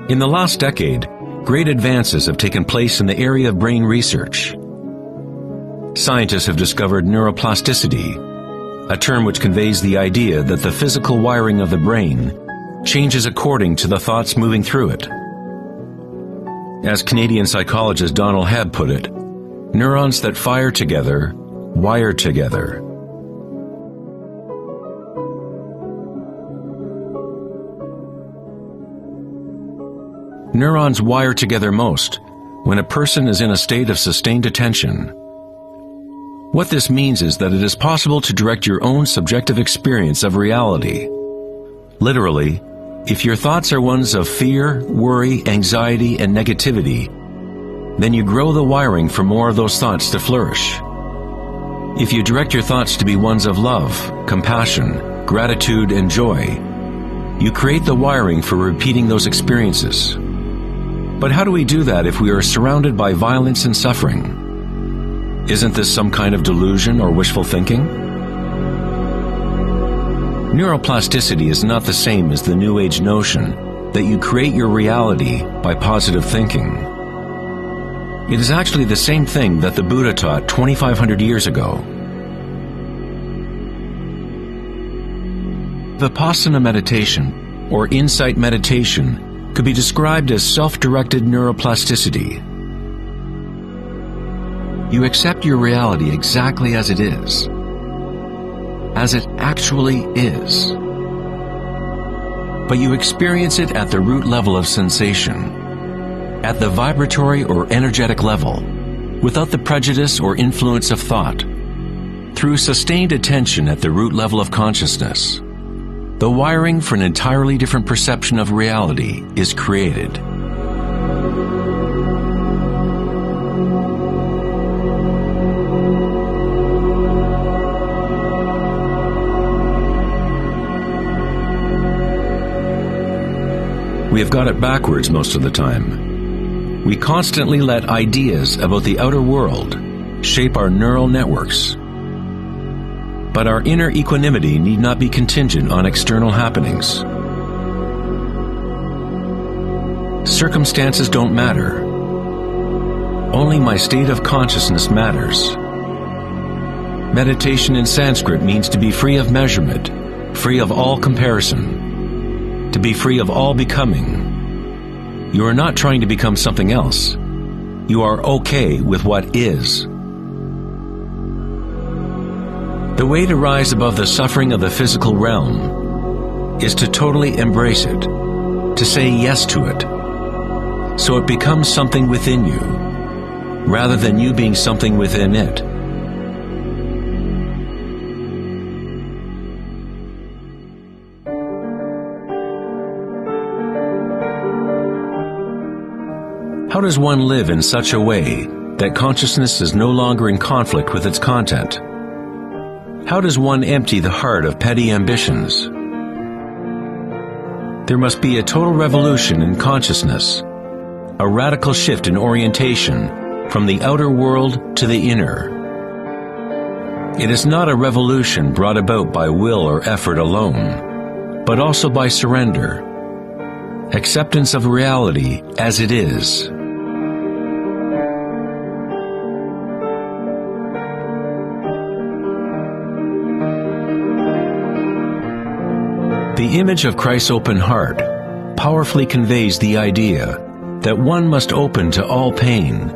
In the last decade, great advances have taken place in the area of brain research. Scientists have discovered neuroplasticity, a term which conveys the idea that the physical wiring of the brain changes according to the thoughts moving through it. As Canadian psychologist Donald Hebb put it, neurons that fire together, wire together. Neurons wire together most when a person is in a state of sustained attention. What this means is that it is possible to direct your own subjective experience of reality. Literally, if your thoughts are ones of fear, worry, anxiety, and negativity, then you grow the wiring for more of those thoughts to flourish. If you direct your thoughts to be ones of love, compassion, gratitude, and joy, you create the wiring for repeating those experiences. But how do we do that if we are surrounded by violence and suffering? Isn't this some kind of delusion or wishful thinking? Neuroplasticity is not the same as the New Age notion that you create your reality by positive thinking. It is actually the same thing that the Buddha taught 2,500 years ago. Vipassana meditation, or insight meditation, could be described as self-directed neuroplasticity. You accept your reality exactly as it is, as it actually is. But you experience it at the root level of sensation, at the vibratory or energetic level, without the prejudice or influence of thought. Through sustained attention at the root level of consciousness, the wiring for an entirely different perception of reality is created. We have got it backwards most of the time. We constantly let ideas about the outer world shape our neural networks. But our inner equanimity need not be contingent on external happenings. Circumstances don't matter. Only my state of consciousness matters. Meditation in Sanskrit means to be free of measurement, free of all comparison, to be free of all becoming. You are not trying to become something else. You are okay with what is. The way to rise above the suffering of the physical realm is to totally embrace it, to say yes to it, so it becomes something within you, rather than you being something within it. How does one live in such a way that consciousness is no longer in conflict with its content? How does one empty the heart of petty ambitions? There must be a total revolution in consciousness, a radical shift in orientation from the outer world to the inner. It is not a revolution brought about by will or effort alone, but also by surrender, acceptance of reality as it is. The image of Christ's open heart powerfully conveys the idea that one must open to all pain.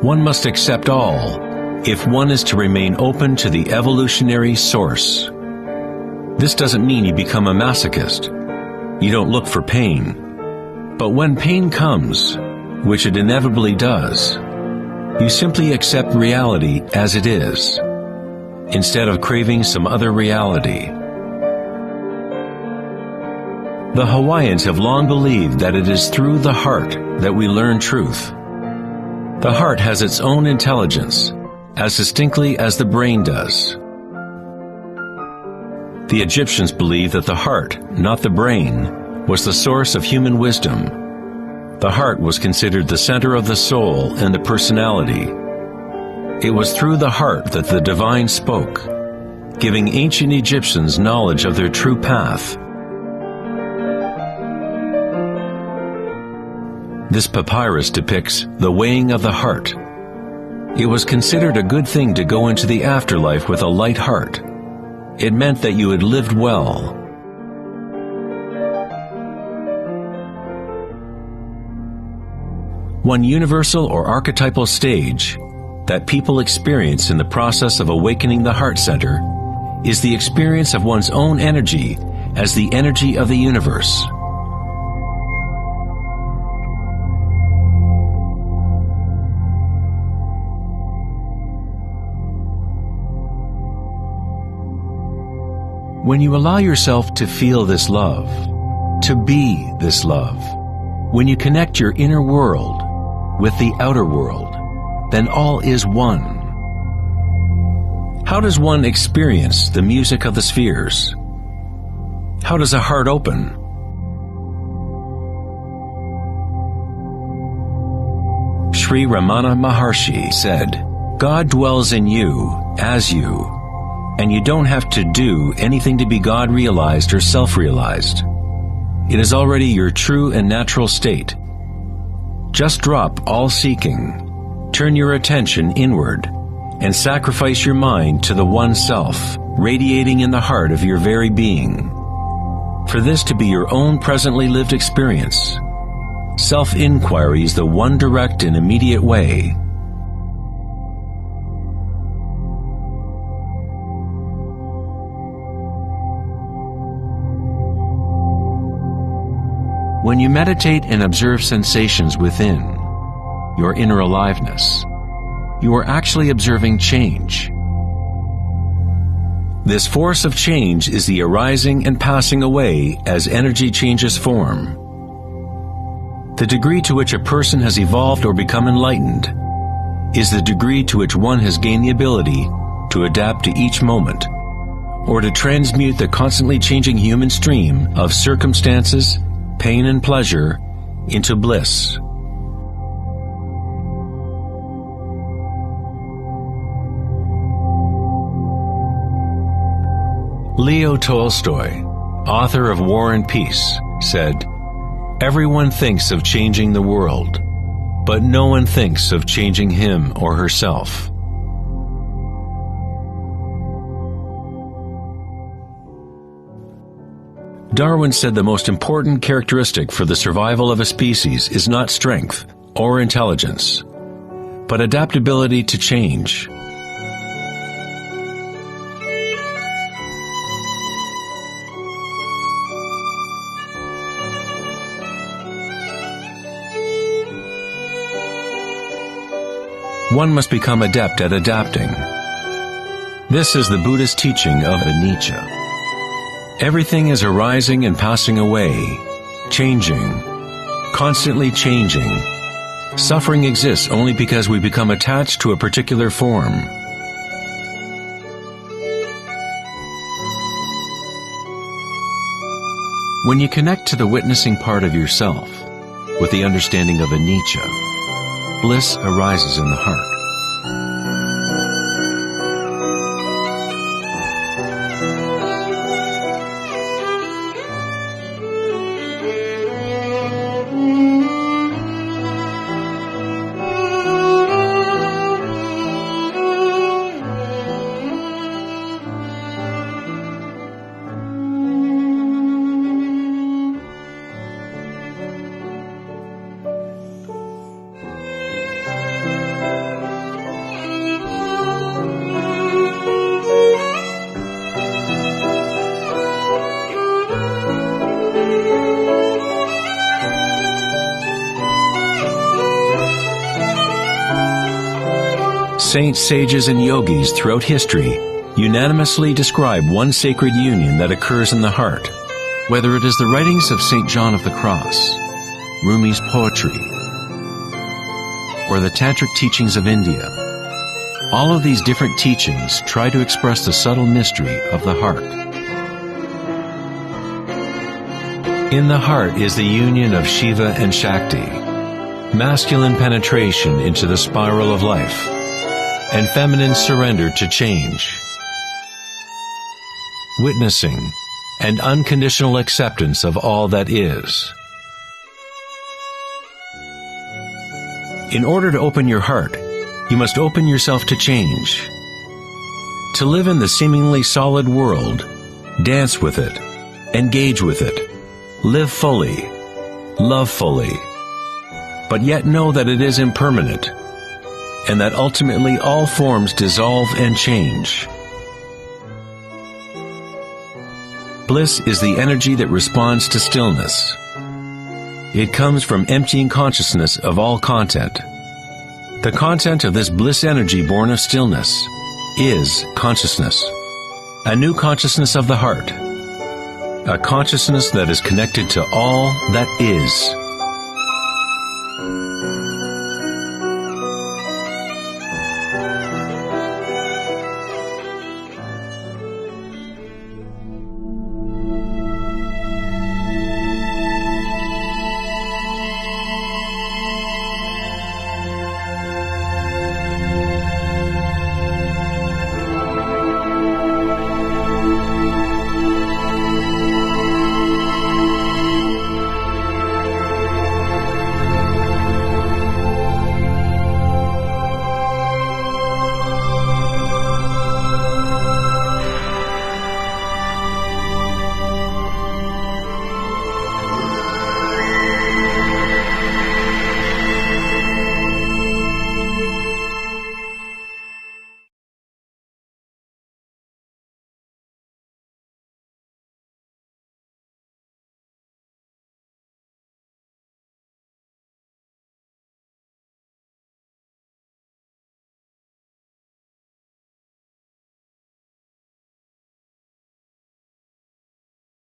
One must accept all if one is to remain open to the evolutionary source. This doesn't mean you become a masochist. You don't look for pain. But when pain comes, which it inevitably does, you simply accept reality as it is, instead of craving some other reality. The Hawaiians have long believed that it is through the heart that we learn truth. The heart has its own intelligence, as distinctly as the brain does. The Egyptians believed that the heart, not the brain, was the source of human wisdom. The heart was considered the center of the soul and the personality. It was through the heart that the divine spoke, giving ancient Egyptians knowledge of their true path. This papyrus depicts the weighing of the heart. It was considered a good thing to go into the afterlife with a light heart. It meant that you had lived well. One universal or archetypal stage that people experience in the process of awakening the heart center is the experience of one's own energy as the energy of the universe. When you allow yourself to feel this love, to be this love, when you connect your inner world with the outer world, then all is one. How does one experience the music of the spheres? How does a heart open? Sri Ramana Maharshi said, "God dwells in you, as you, and you don't have to do anything to be God-realized or self-realized. It is already your true and natural state. Just drop all seeking, turn your attention inward, and sacrifice your mind to the one self, radiating in the heart of your very being. For this to be your own presently lived experience, self-inquiry is the one direct and immediate way." When you meditate and observe sensations within, your inner aliveness, you are actually observing change. This force of change is the arising and passing away as energy changes form. The degree to which a person has evolved or become enlightened is the degree to which one has gained the ability to adapt to each moment, or to transmute the constantly changing human stream of circumstances, pain and pleasure, into bliss. Leo Tolstoy, author of War and Peace, said, "Everyone thinks of changing the world, but no one thinks of changing him or herself." Darwin said the most important characteristic for the survival of a species is not strength or intelligence, but adaptability to change. One must become adept at adapting. This is the Buddhist teaching of anicca. Everything is arising and passing away, changing, constantly changing. Suffering exists only because we become attached to a particular form. When you connect to the witnessing part of yourself with the understanding of anicca, bliss arises in the heart. Saints, sages, and yogis throughout history unanimously describe one sacred union that occurs in the heart. Whether it is the writings of St. John of the Cross, Rumi's poetry, or the tantric teachings of India, all of these different teachings try to express the subtle mystery of the heart. In the heart is the union of Shiva and Shakti, masculine penetration into the spiral of life, and feminine surrender to change, witnessing and unconditional acceptance of all that is. In order to open your heart, you must open yourself to change. To live in the seemingly solid world, dance with it, engage with it, live fully, love fully, but yet know that it is impermanent, and that ultimately all forms dissolve and change. Bliss is the energy that responds to stillness. It comes from emptying consciousness of all content. The content of this bliss energy born of stillness is consciousness, a new consciousness of the heart, a consciousness that is connected to all that is.